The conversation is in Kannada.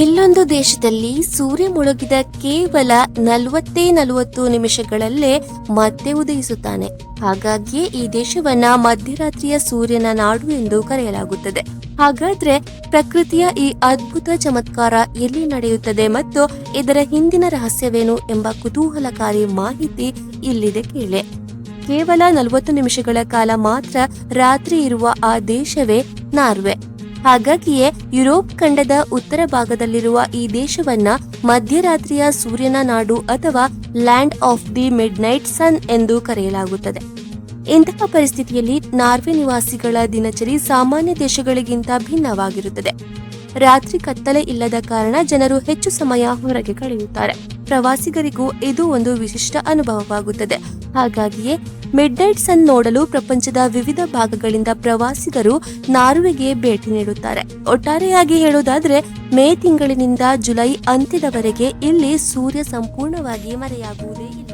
ಇಲ್ಲೊಂದು ದೇಶದಲ್ಲಿ ಸೂರ್ಯ ಮುಳುಗಿದ ಕೇವಲ 40 ನಿಮಿಷಗಳಲ್ಲೇ ಮತ್ತೆ ಉದಯಿಸುತ್ತಾನೆ. ಹಾಗಾಗಿಯೇ ಈ ದೇಶವನ್ನ ಮಧ್ಯರಾತ್ರಿಯ ಸೂರ್ಯನ ನಾಡು ಎಂದು ಕರೆಯಲಾಗುತ್ತದೆ. ಹಾಗಾದ್ರೆ ಪ್ರಕೃತಿಯ ಈ ಅದ್ಭುತ ಚಮತ್ಕಾರ ಎಲ್ಲಿ ನಡೆಯುತ್ತದೆ ಮತ್ತು ಇದರ ಹಿಂದಿನ ರಹಸ್ಯವೇನು ಎಂಬ ಕುತೂಹಲಕಾರಿ ಮಾಹಿತಿ ಇಲ್ಲಿದೆ ಕೇಳಿ. ಕೇವಲ 40 ನಿಮಿಷಗಳ ಕಾಲ ಮಾತ್ರ ರಾತ್ರಿ ಇರುವ ಆ ದೇಶವೇ ನಾರ್ವೆ. ಹಾಗಾಗಿಯೇ ಯುರೋಪ್ ಖಂಡದ ಉತ್ತರ ಭಾಗದಲ್ಲಿರುವ ಈ ದೇಶವನ್ನ ಮಧ್ಯರಾತ್ರಿಯ ಸೂರ್ಯನ ನಾಡು ಅಥವಾ land of the midnight sun ಎಂದು ಕರೆಯಲಾಗುತ್ತದೆ. ಇಂತಹ ಪರಿಸ್ಥಿತಿಯಲ್ಲಿ ನಾರ್ವೆ ನಿವಾಸಿಗಳ ದಿನಚರಿ ಸಾಮಾನ್ಯ ದೇಶಗಳಿಗಿಂತ ಭಿನ್ನವಾಗಿರುತ್ತದೆ. ರಾತ್ರಿ ಕತ್ತಲೆ ಇಲ್ಲದ ಕಾರಣ ಜನರು ಹೆಚ್ಚು ಸಮಯ ಹೊರಗೆ ಕಳೆಯುತ್ತಾರೆ. ಪ್ರವಾಸಿಗರಿಗೂ ಇದು ಒಂದು ವಿಶಿಷ್ಟ ಅನುಭವವಾಗುತ್ತದೆ. ಹಾಗಾಗಿಯೇ ಮಿಡ್ ನೈಟ್ ಸನ್ ನೋಡಲು ಪ್ರಪಂಚದ ವಿವಿಧ ಭಾಗಗಳಿಂದ ಪ್ರವಾಸಿಗರು ನಾರ್ವೆಗೆ ಭೇಟಿ ನೀಡುತ್ತಾರೆ. ಒಟ್ಟಾರೆಯಾಗಿ ಹೇಳುವುದಾದ್ರೆ ಮೇ ತಿಂಗಳಿನಿಂದ ಜುಲೈ ಅಂತ್ಯದವರೆಗೆ ಇಲ್ಲಿ ಸೂರ್ಯ ಸಂಪೂರ್ಣವಾಗಿ ಮರೆಯಾಗುವುದೇ ಇಲ್ಲ.